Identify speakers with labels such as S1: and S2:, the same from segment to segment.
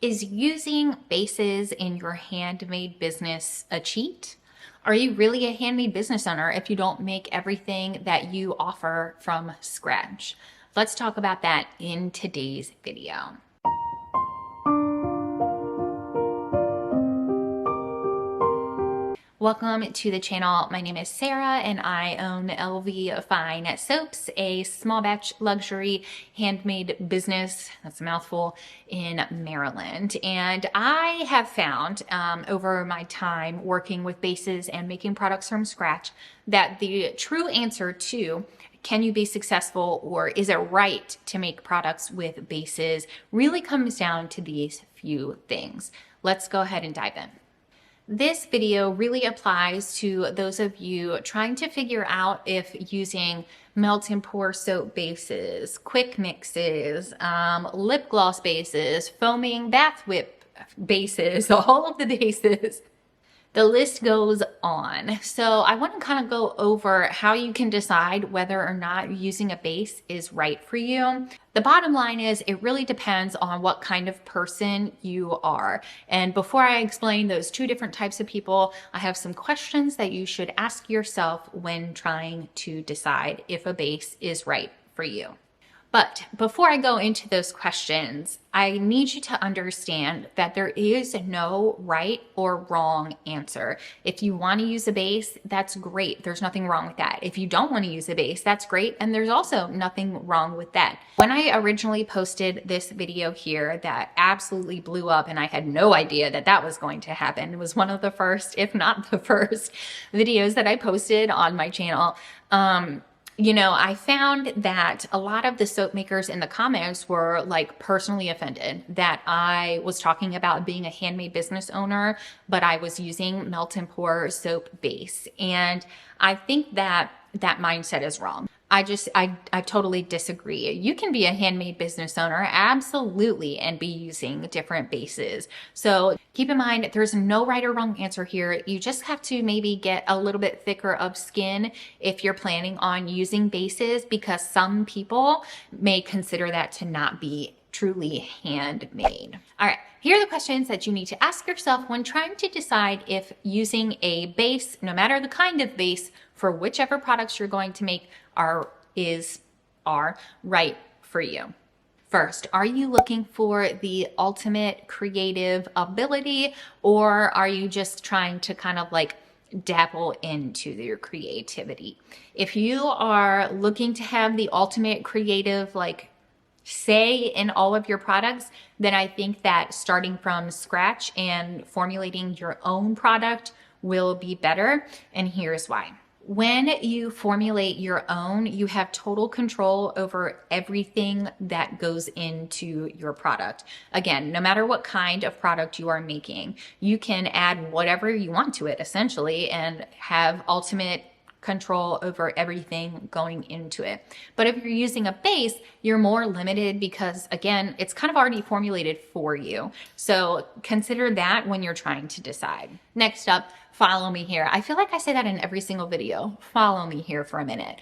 S1: Is using bases in your handmade business a cheat? Are you really a handmade business owner if you don't make everything that you offer from scratch? Let's talk about that in today's video. Welcome to the channel. My name is Sarah and I own LV Fine Soaps, a small batch luxury handmade business, that's a mouthful, in Maryland. And I have found over my time working with bases and making products from scratch that the true answer to can you be successful or is it right to make products with bases really comes down to these few things. Let's go ahead and dive in. This video really applies to those of you trying to figure out if using melt and pour soap bases, quick mixes, lip gloss bases, foaming bath whip bases, all of the bases. The list goes on. So I want to kind of go over how you can decide whether or not using a base is right for you. The bottom line is it really depends on what kind of person you are. And before I explain those two different types of people, I have some questions that you should ask yourself when trying to decide if a base is right for you. But before I go into those questions, I need you to understand that there is no right or wrong answer. If you want to use a base, that's great. There's nothing wrong with that. If you don't want to use a base, that's great. And there's also nothing wrong with that. When I originally posted this video here that absolutely blew up and I had no idea that that was going to happen, it was one of the first, if not the first, videos that I posted on my channel. I found that a lot of the soap makers in the comments were like personally offended that I was talking about being a handmade business owner, but I was using melt and pour soap base. And I think that that mindset is wrong. I totally disagree. You can be a handmade business owner, absolutely, and be using different bases. So keep in mind, there's no right or wrong answer here. You just have to maybe get a little bit thicker of skin if you're planning on using bases, because some people may consider that to not be truly handmade. All right, here are the questions that you need to ask yourself when trying to decide if using a base, no matter the kind of base, for whichever products you're going to make are right for you. First, are you looking for the ultimate creative ability, or are you just trying to kind of like dabble into your creativity? If you are looking to have the ultimate creative say in all of your products, then I think that starting from scratch and formulating your own product will be better. And here's why. When you formulate your own, you have total control over everything that goes into your product. Again, no matter what kind of product you are making, you can add whatever you want to it essentially and have ultimate control over everything going into it. But if you're using a base, you're more limited because, again, it's kind of already formulated for you. So consider that when you're trying to decide. Next up, follow me here. I feel like I say that in every single video. Follow me here for a minute.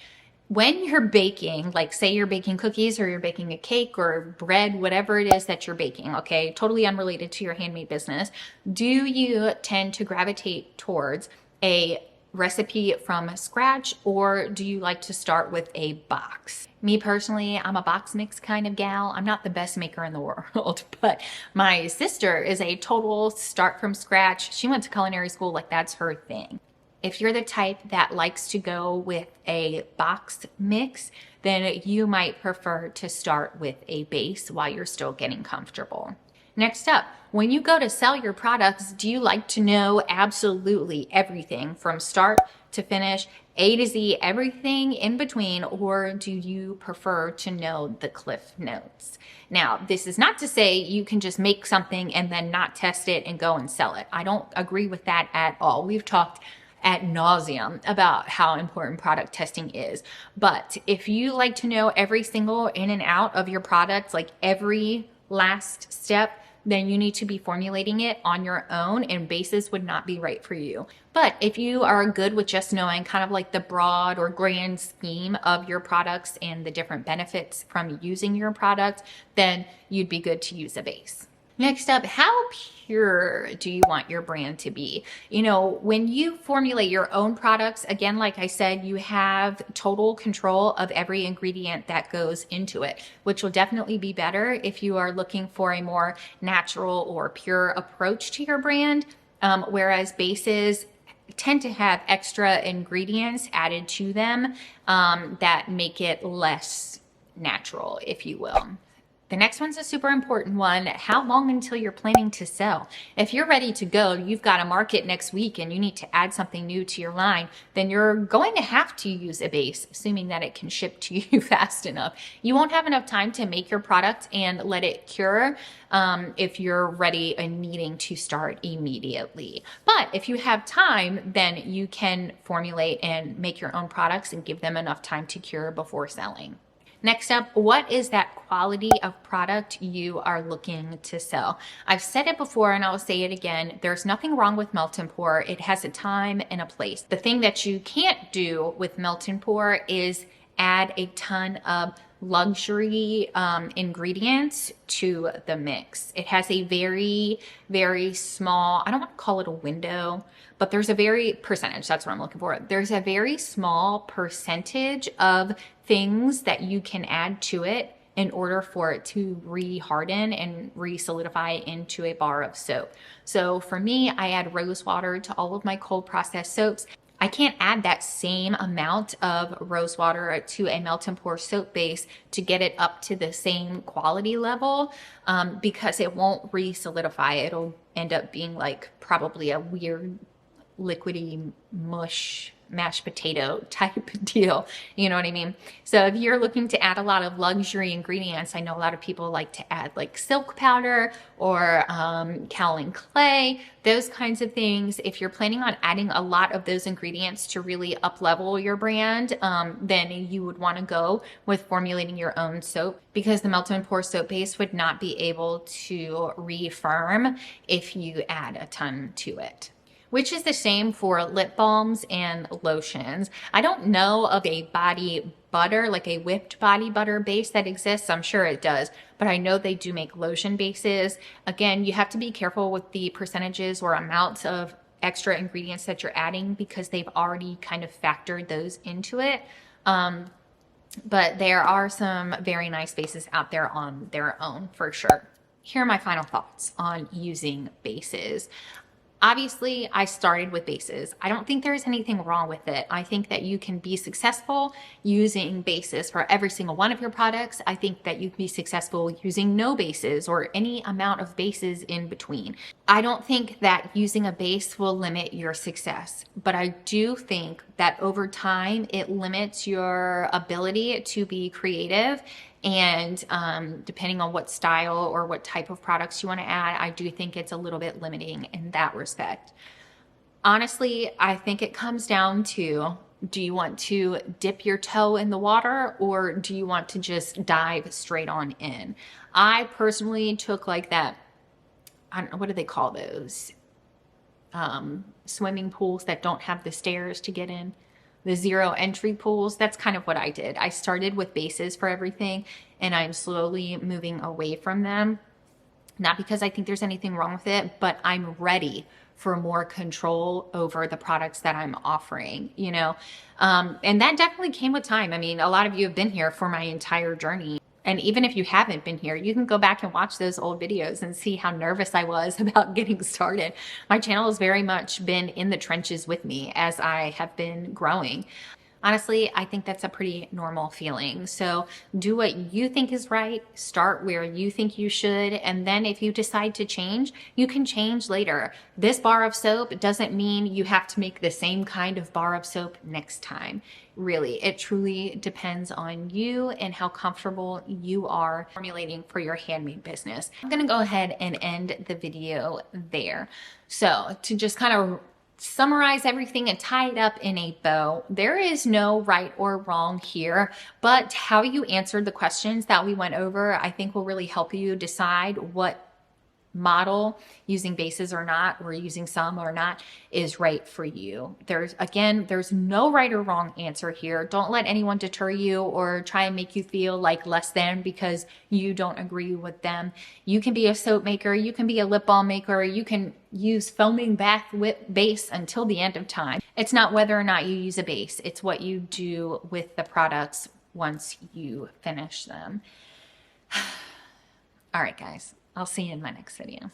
S1: When you're baking, like say you're baking cookies or you're baking a cake or bread, whatever it is that you're baking, okay, totally unrelated to your handmade business, do you tend to gravitate towards a recipe from scratch, or do you like to start with a box? Me personally, I'm a box mix kind of gal. I'm not the best maker in the world, but my sister is a total start from scratch. She went to culinary school, like that's her thing. If you're the type that likes to go with a box mix, then you might prefer to start with a base while you're still getting comfortable. Next up, when you go to sell your products, do you like to know absolutely everything from start to finish, A to Z, everything in between, or do you prefer to know the cliff notes? Now, this is not to say you can just make something and then not test it and go and sell it. I don't agree with that at all. We've talked ad nauseum about how important product testing is. But if you like to know every single in and out of your product, like every last step, then you need to be formulating it on your own, and bases would not be right for you. But if you are good with just knowing kind of like the broad or grand scheme of your products and the different benefits from using your product, then you'd be good to use a base. Next up, how pure do you want your brand to be? You know, when you formulate your own products, again, like I said, you have total control of every ingredient that goes into it, which will definitely be better if you are looking for a more natural or pure approach to your brand. Whereas bases tend to have extra ingredients added to them that make it less natural, if you will. The next one's a super important one. How long until you're planning to sell? If you're ready to go, you've got a market next week and you need to add something new to your line, then you're going to have to use a base, assuming that it can ship to you fast enough. You won't have enough time to make your product and let it cure if you're ready and needing to start immediately. But if you have time, then you can formulate and make your own products and give them enough time to cure before selling. Next up, what is that quality of product you are looking to sell? I've said it before and I'll say it again. There's nothing wrong with melt and pour. It has a time and a place. The thing that you can't do with melt and pour is add a ton of luxury ingredients to the mix. It has a very, very small, I don't want to call it a window, but there's a very percentage, that's what I'm looking for. There's a very small percentage of things that you can add to it in order for it to re-harden and re-solidify into a bar of soap. So for me, I add rose water to all of my cold processed soaps. I can't add that same amount of rose water to a melt and pour soap base to get it up to the same quality level because it won't re-solidify. It'll end up being like probably a weird liquidy mush mashed potato type deal. You know what I mean? So if you're looking to add a lot of luxury ingredients, I know a lot of people like to add like silk powder or kaolin clay, those kinds of things. If you're planning on adding a lot of those ingredients to really up level your brand, then you would want to go with formulating your own soap because the melt and pour soap base would not be able to refirm if you add a ton to it. Which is the same for lip balms and lotions. I don't know of a body butter, like a whipped body butter base that exists. I'm sure it does, but I know they do make lotion bases. Again, you have to be careful with the percentages or amounts of extra ingredients that you're adding because they've already kind of factored those into it. But there are some very nice bases out there on their own for sure. Here are my final thoughts on using bases. Obviously, I started with bases. I don't think there's anything wrong with it. I think that you can be successful using bases for every single one of your products. I think that you can be successful using no bases or any amount of bases in between. I don't think that using a base will limit your success, but I do think that over time, it limits your ability to be creative. And depending on what style or what type of products you want to add, I do think it's a little bit limiting in that respect. Honestly, I think it comes down to, do you want to dip your toe in the water or do you want to just dive straight on in? I personally took like that, I don't know, what do they call those? Swimming pools that don't have the stairs to get in. The zero entry pools, that's kind of what I did. I started with bases for everything and I'm slowly moving away from them. Not because I think there's anything wrong with it, but I'm ready for more control over the products that I'm offering, you know? And that definitely came with time. I mean, a lot of you have been here for my entire journey. And even if you haven't been here, you can go back and watch those old videos and see how nervous I was about getting started. My channel has very much been in the trenches with me as I have been growing. Honestly, I think that's a pretty normal feeling. So do what you think is right, start where you think you should, and then if you decide to change, you can change later. This bar of soap doesn't mean you have to make the same kind of bar of soap next time. Really, it truly depends on you and how comfortable you are formulating for your handmade business. I'm gonna go ahead and end the video there. So to just kind of summarize everything and tie it up in a bow, there is no right or wrong here, but how you answered the questions that we went over, I think will really help you decide what model using bases or not, or using some or not, is right for you. There's no right or wrong answer here. Don't let anyone deter you or try and make you feel like less than because you don't agree with them. You can be a soap maker, you can be a lip balm maker, you can use foaming bath whip base until the end of time. It's not whether or not you use a base, it's what you do with the products once you finish them. All right, guys, I'll see you in my next video.